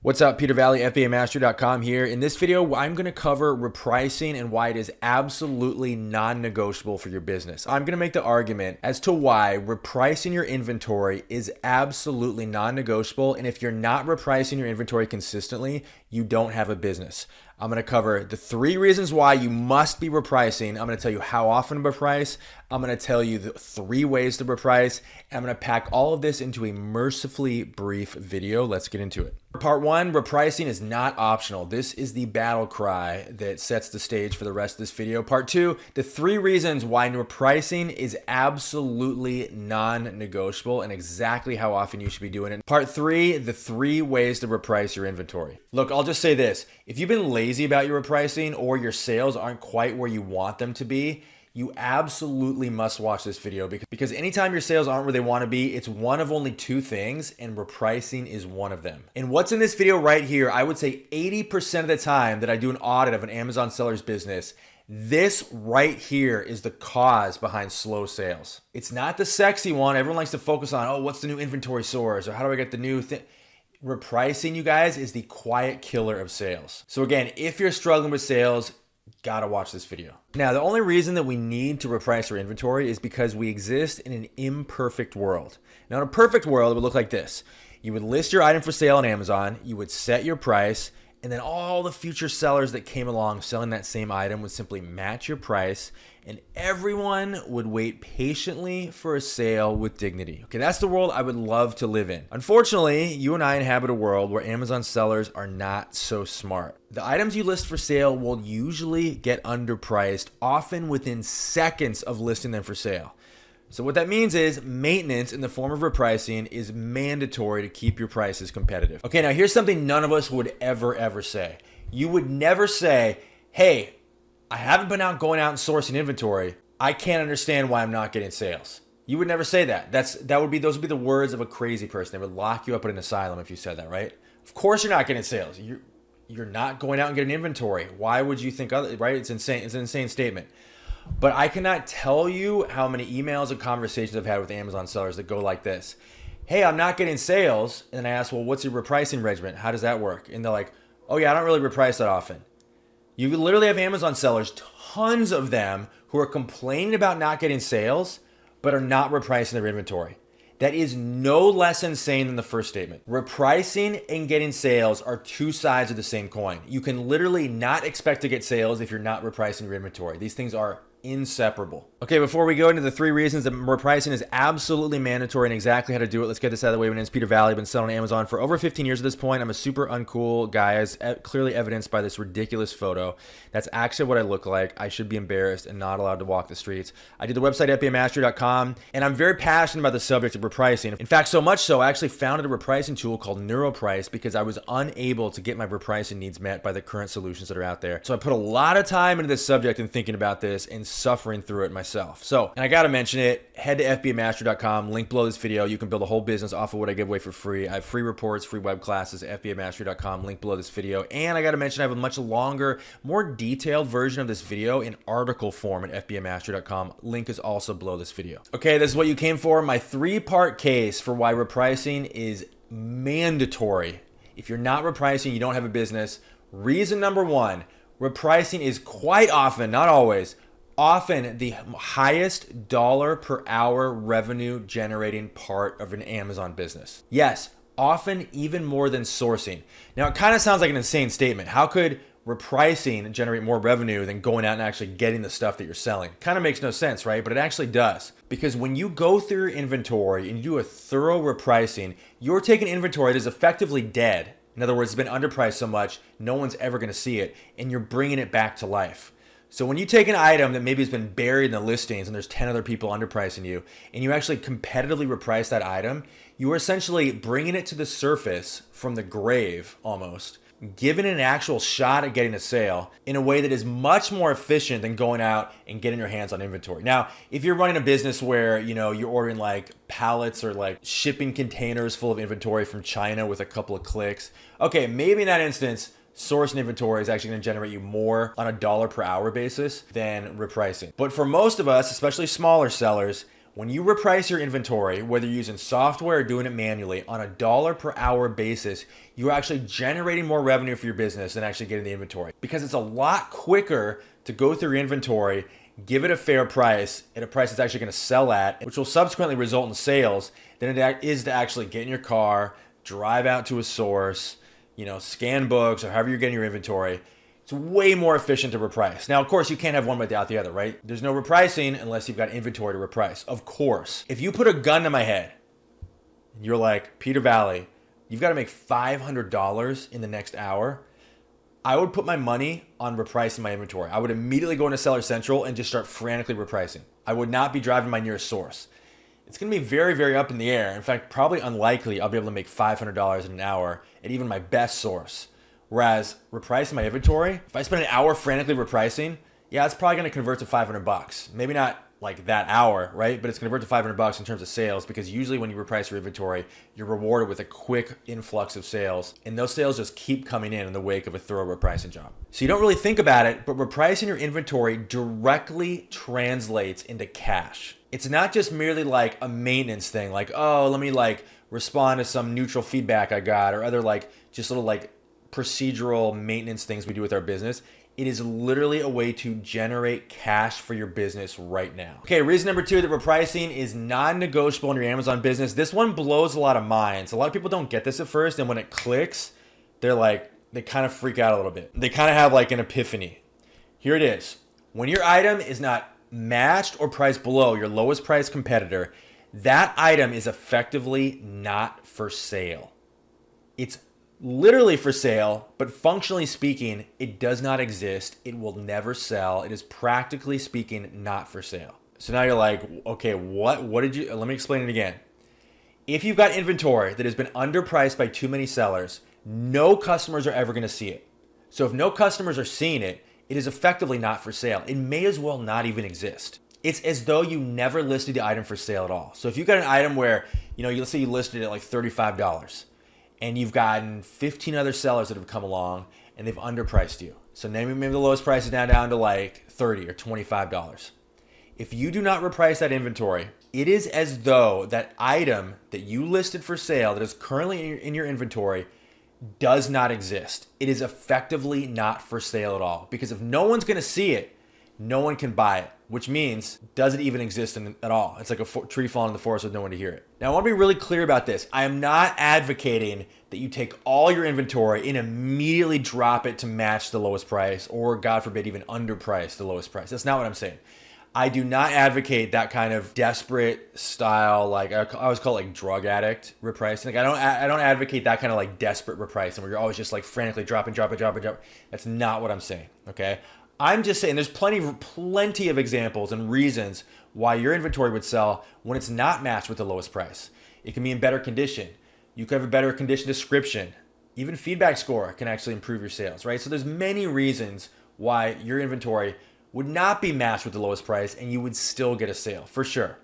What's up, Peter Valley, FBAmaster.com here. In this video, I'm going to cover repricing and why it is absolutely non-negotiable for your business. I'm going to make the argument as to why repricing your inventory is absolutely non-negotiable, and if you're not repricing your inventory consistently, you don't have a business. I'm going to cover the 3 reasons why you must be repricing. I'm going to tell you how often to reprice. I'm going to tell you the 3 ways to reprice. And I'm going to pack all of this into a mercifully brief video. Let's get into it. Part 1, repricing is not optional. This is the battle cry that sets the stage for the rest of this video. Part 2, the 3 reasons why repricing is absolutely non-negotiable and exactly how often you should be doing it. Part 3, the 3 ways to reprice your inventory. Look, I'll just say this. If you've been lazy about your repricing or your sales aren't quite where you want them to be, you absolutely must watch this video because anytime your sales aren't where they want to be, it's one of only 2 things, and repricing is one of them. And what's in this video right here, I would say 80% of the time that I do an audit of an Amazon seller's business, this right here is the cause behind slow sales. It's not the sexy one. Everyone likes to focus on, oh, what's the new inventory source, or how do I get the new thing? Repricing, you guys, is the quiet killer of sales. So again, if you're struggling with sales, gotta watch this video. Now, the only reason that we need to reprice our inventory is because we exist in an imperfect world. Now, in a perfect world, it would look like this. You would list your item for sale on Amazon, you would set your price, and then all the future sellers that came along selling that same item would simply match your price, and everyone would wait patiently for a sale with dignity. Okay, that's the world I would love to live in. Unfortunately, you and I inhabit a world where Amazon sellers are not so smart. The items you list for sale will usually get underpriced, often within seconds of listing them for sale. So what that means is maintenance in the form of repricing is mandatory to keep your prices competitive. Okay, now here's something none of us would ever say. You would never say, hey, I haven't been going out and sourcing inventory. I can't understand why I'm not getting sales. You would never say that. Those would be the words of a crazy person. They would lock you up in an asylum if you said that, right? Of course you're not getting sales. You're not going out and getting inventory. Why would you think other, right? It's insane. It's an insane statement. But I cannot tell you how many emails and conversations I've had with Amazon sellers that go like this. Hey, I'm not getting sales. And then I ask, well, what's your repricing regimen? How does that work? And they're like, oh yeah, I don't really reprice that often. You literally have Amazon sellers, tons of them, who are complaining about not getting sales, but are not repricing their inventory. That is no less insane than the first statement. Repricing and getting sales are 2 sides of the same coin. You can literally not expect to get sales if you're not repricing your inventory. These things are inseparable. Okay, before we go into the 3 reasons that repricing is absolutely mandatory and exactly how to do it, let's get this out of the way. My name is Peter Valley. I've been selling on Amazon for over 15 years at this point. I'm a super uncool guy, as clearly evidenced by this ridiculous photo. That's actually what I look like. I should be embarrassed and not allowed to walk the streets. I do the website FBAmaster.com, and I'm very passionate about the subject of repricing. In fact, so much so, I actually founded a repricing tool called NeuroPrice because I was unable to get my repricing needs met by the current solutions that are out there. So I put a lot of time into this subject and thinking about this and suffering through it myself. So, and I gotta mention it, head to FBAmaster.com, link below this video. You can build a whole business off of what I give away for free. I have free reports, free web classes at FBAmaster.com, link below this video. And I gotta mention I have a much longer, more detailed version of this video in article form at FBAmaster.com. Link is also below this video. Okay, this is what you came for, my 3-part case for why repricing is mandatory. If you're not repricing, you don't have a business. Reason number 1, repricing is quite often, not always, often the highest dollar per hour revenue generating part of an Amazon business. Yes, often even more than sourcing. Now, it kind of sounds like an insane statement. How could repricing generate more revenue than going out and actually getting the stuff that you're selling? Kind of makes no sense, right? But it actually does. Because when you go through your inventory and you do a thorough repricing, you're taking inventory that is effectively dead. In other words, it's been underpriced so much, no one's ever going to see it, and you're bringing it back to life. So when you take an item that maybe has been buried in the listings and there's 10 other people underpricing you, and you actually competitively reprice that item, you are essentially bringing it to the surface from the grave almost, giving it an actual shot at getting a sale in a way that is much more efficient than going out and getting your hands on inventory. Now, if you're running a business where, you're ordering like pallets or like shipping containers full of inventory from China with a couple of clicks, okay, maybe in that instance, sourcing inventory is actually going to generate you more on a dollar per hour basis than repricing. But for most of us, especially smaller sellers, When you reprice your inventory, whether you're using software or doing it manually, on a dollar per hour basis, you're actually generating more revenue for your business than actually getting the inventory. Because it's a lot quicker to go through your inventory, give it a fair price at a price it's actually going to sell at, which will subsequently result in sales, than it is to actually get in your car, drive out to a source, scan books or however you're getting your inventory. It's way more efficient to reprice. Now, of course, you can't have one without the other, right? There's no repricing unless you've got inventory to reprice. Of course. If you put a gun to my head and you're like, Peter Valley, you've got to make $500 in the next hour, I would put my money on repricing my inventory. I would immediately go into Seller Central and just start frantically repricing. I would not be driving my nearest source. It's going to be very, very up in the air. In fact, probably unlikely I'll be able to make $500 in an hour at even my best source. Whereas repricing my inventory, if I spend an hour frantically repricing, yeah, it's probably going to convert to $500. Maybe not like that hour, right? But it's going to convert to $500 in terms of sales, because usually when you reprice your inventory, you're rewarded with a quick influx of sales. And those sales just keep coming in the wake of a thorough repricing job. So you don't really think about it, but repricing your inventory directly translates into cash. It's not just merely like a maintenance thing, like, oh, let me respond to some neutral feedback I got, or other just little procedural maintenance things we do with our business. It is literally a way to generate cash for your business right now. Okay, reason number 2 that repricing is non-negotiable in your Amazon business. This one blows a lot of minds. A lot of people don't get this at first, and when it clicks, they kind of freak out a little bit. They kind of have an epiphany. Here it is. When your item is not matched or priced below your lowest price competitor, that item is effectively not for sale. It's literally for sale, but functionally speaking, it does not exist. It will never sell. It is practically speaking not for sale. So now you're like, okay, what did you, let me explain it again. If you've got inventory that has been underpriced by too many sellers, no customers are ever going to see it. So if no customers are seeing it, it is effectively not for sale. It may as well not even exist. It's as though you never listed the item for sale at all. So if you've got an item where, let's say you listed it at $35, and you've gotten 15 other sellers that have come along and they've underpriced you. So maybe the lowest price is now down to $30 or $25. If you do not reprice that inventory, it is as though that item that you listed for sale that is currently in your inventory does not exist. It is effectively not for sale at all, because if no one's going to see it, no one can buy it, which means does it even exist at all? It's like a tree falling in the forest with no one to hear it. Now, I want to be really clear about this. I am not advocating that you take all your inventory and immediately drop it to match the lowest price, or God forbid, even underprice the lowest price. That's not what I'm saying. I do not advocate that kind of desperate style, I always call it drug addict repricing. I don't advocate that kind of desperate repricing where you're always just frantically dropping. That's not what I'm saying, okay? I'm just saying there's plenty of examples and reasons why your inventory would sell when it's not matched with the lowest price. It can be in better condition. You could have a better condition description. Even feedback score can actually improve your sales, right? So there's many reasons why your inventory would not be matched with the lowest price and you would still get a sale, for sure.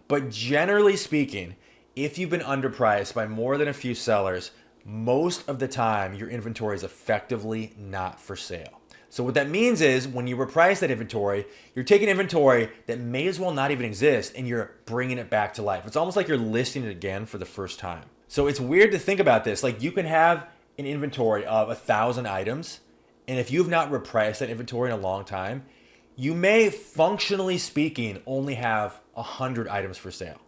But generally speaking, if you've been underpriced by more than a few sellers, most of the time your inventory is effectively not for sale. So what that means is when you reprice that inventory, you're taking inventory that may as well not even exist and you're bringing it back to life. It's almost like you're listing it again for the first time. So it's weird to think about this. You can have an inventory of 1,000 items, and if you've not repriced that inventory in a long time, you may, functionally speaking, only have 100 items for sale.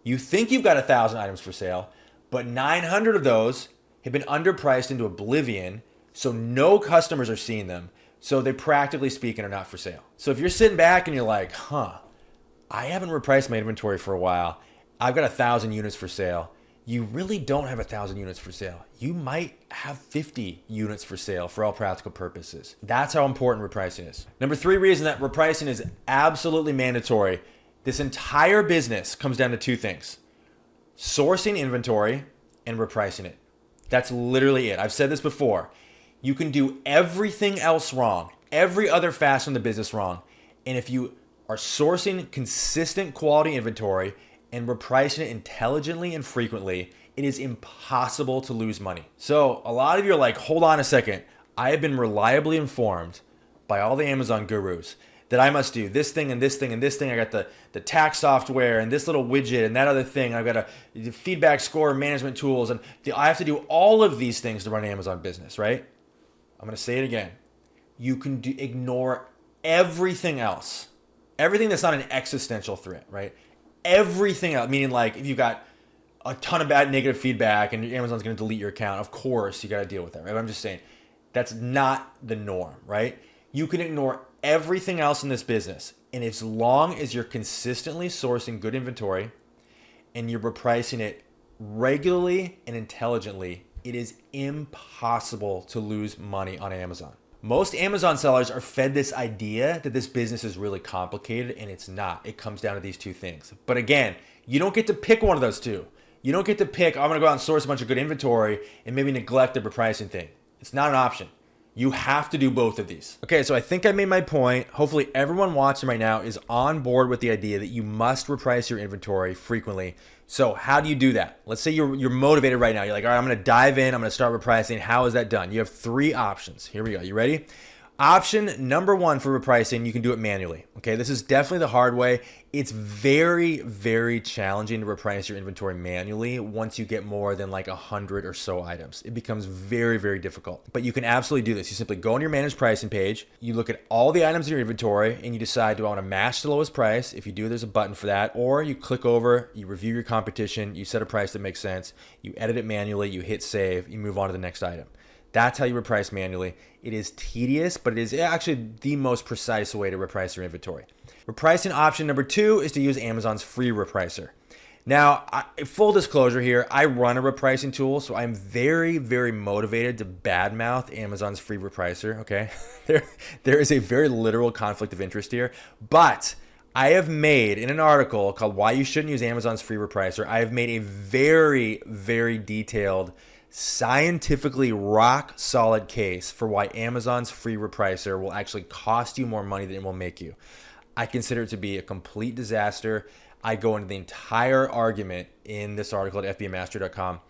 You think you've got 1,000 items for sale, but 900 of those have been underpriced into oblivion, so no customers are seeing them. So they, practically speaking, are not for sale. So if you're sitting back and you're like, I haven't repriced my inventory for a while. I've got 1,000 units for sale. You really don't have 1,000 units for sale. You might have 50 units for sale for all practical purposes. That's how important repricing is. Number 3 reason that repricing is absolutely mandatory. This entire business comes down to 2 things: sourcing inventory and repricing it. That's literally it. I've said this before. You can do everything else wrong, every other facet in the business wrong. And if you are sourcing consistent quality inventory and repricing it intelligently and frequently, it is impossible to lose money. So a lot of you are like, hold on a second. I have been reliably informed by all the Amazon gurus that I must do this thing and this thing and this thing. I got the tax software and this little widget and that other thing. I've got a feedback score management tools, and I have to do all of these things to run an Amazon business, right? I'm going to say it again. You can ignore everything else, everything that's not an existential threat, right? Everything else, meaning like if you got a ton of bad negative feedback and Amazon's going to delete your account, of course you got to deal with that, right? But I'm just saying that's not the norm, right? You can ignore everything else in this business, and as long as you're consistently sourcing good inventory and you're repricing it regularly and intelligently, it is impossible to lose money on Amazon. Most Amazon sellers are fed this idea that this business is really complicated, and it's not. It comes down to these two things. But again, you don't get to pick one of those two. You don't get to pick, I'm going to go out and source a bunch of good inventory and maybe neglect the repricing thing. It's not an option. You have to do both of these. Okay, so I think I made my point. Hopefully everyone watching right now is on board with the idea that you must reprice your inventory frequently. So how do you do that? Let's say you're motivated right now. You're like, all right, I'm going to dive in. I'm going to start repricing. How is that done? You have 3 options. Here we go. You ready? Option number 1 for repricing, you can do it manually. Okay, this is definitely the hard way. It's very, very challenging to reprice your inventory manually once you get more than like 100 or so items. It becomes very, very difficult. But you can absolutely do this. You simply go on your managed pricing page, you look at all the items in your inventory, and you decide, do I want to match the lowest price? If you do, there's a button for that. Or you click over, you review your competition, you set a price that makes sense, you edit it manually, you hit save, you move on to the next item. That's how you reprice manually. It is tedious, but it is actually the most precise way to reprice your inventory. Repricing option number 2 is to use Amazon's free repricer. Now, full disclosure here, I run a repricing tool, so I'm very, very motivated to badmouth Amazon's free repricer, okay? There is a very literal conflict of interest here, but I have made, in an article called Why You Shouldn't Use Amazon's Free Repricer, I have made a very, very detailed, scientifically rock solid case for why Amazon's free repricer will actually cost you more money than it will make you. I consider it to be a complete disaster. I go into the entire argument in this article at fbamastery.com.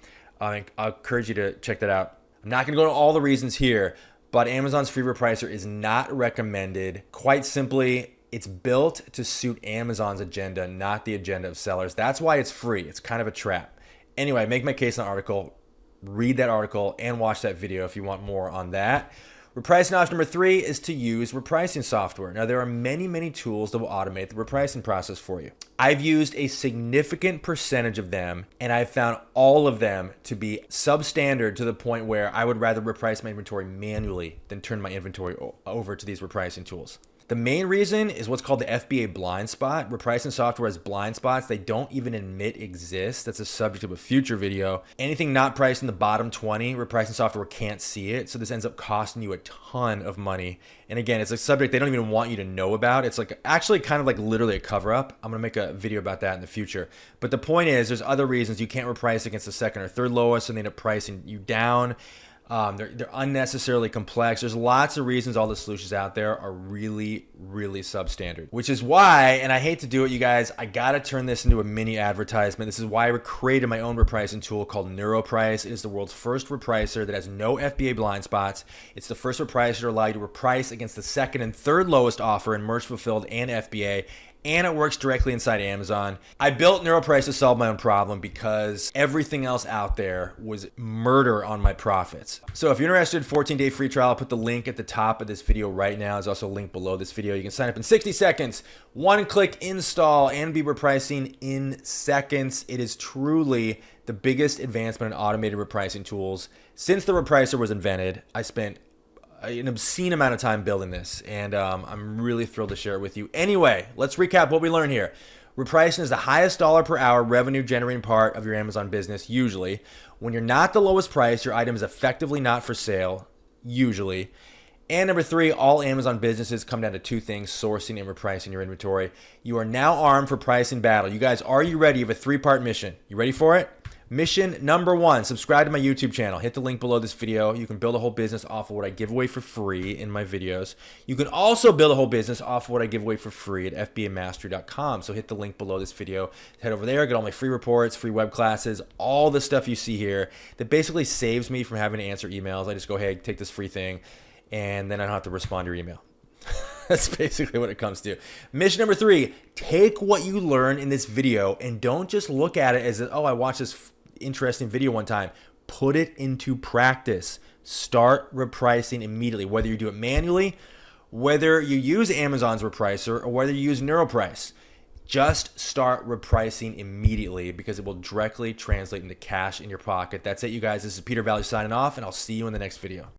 I encourage you to check that out. I'm not going to go into all the reasons here, but Amazon's free repricer is not recommended. Quite simply, it's built to suit Amazon's agenda, not the agenda of sellers. That's why it's free. It's kind of a trap. Anyway, I make my case in the article. Read that article and watch that video if you want more on that. Repricing option number 3 is to use repricing software. Now, there are many, many tools that will automate the repricing process for you. I've used a significant percentage of them, and I've found all of them to be substandard to the point where I would rather reprice my inventory manually than turn my inventory over to these repricing tools. The main reason is what's called the FBA blind spot. Repricing software has blind spots they don't even admit exist. That's a subject of a future video. Anything not priced in the bottom 20, repricing software can't see it. So this ends up costing you a ton of money. And again, it's a subject they don't even want you to know about. It's like actually kind of like literally a cover up. I'm going to make a video about that in the future. But the point is there's other reasons you can't reprice against the second or third lowest and they end up pricing you down. They're unnecessarily complex. There's lots of reasons all the solutions out there are really, really substandard, which is why, and I hate to do it, you guys, I got to turn this into a mini advertisement. This is why I created my own repricing tool called NeuroPrice. It is the world's first repricer that has no FBA blind spots. It's the first repricer to allow you to reprice against the second and third lowest offer in Merch Fulfilled and FBA. And it works directly inside Amazon. I built NeuroPrice to solve my own problem because everything else out there was murder on my profits. So if you're interested, 14-day free trial, I'll put the link at the top of this video right now. There's also a link below this video. You can sign up in 60 seconds, one-click install, and be repricing in seconds. It is truly the biggest advancement in automated repricing tools. Since the repricer was invented, I spent an obscene amount of time building this, and I'm really thrilled to share it with you. Anyway, let's recap what we learned here. Repricing is the highest dollar per hour revenue generating part of your Amazon business, usually. When you're not the lowest price, your item is effectively not for sale, usually. And number 3, all Amazon businesses come down to 2 things: sourcing and repricing your inventory. You are now armed for pricing battle. You guys, are you ready? You have a 3-part mission. You ready for it? Mission number 1, subscribe to my YouTube channel. Hit the link below this video. You can build a whole business off of what I give away for free in my videos. You can also build a whole business off of what I give away for free at fbamastery.com. So hit the link below this video. Head over there, get all my free reports, free web classes, all the stuff you see here that basically saves me from having to answer emails. I just go, hey, take this free thing, and then I don't have to respond to your email. That's basically what it comes to. Mission number 3, take what you learn in this video and don't just look at it as, oh, I watched this interesting video one time. Put it into practice. Start repricing immediately, whether you do it manually, whether you use Amazon's repricer, or whether you use NeuroPrice. Just start repricing immediately because it will directly translate into cash in your pocket. That's it, you guys. This is Peter Valley signing off, and I'll see you in the next video.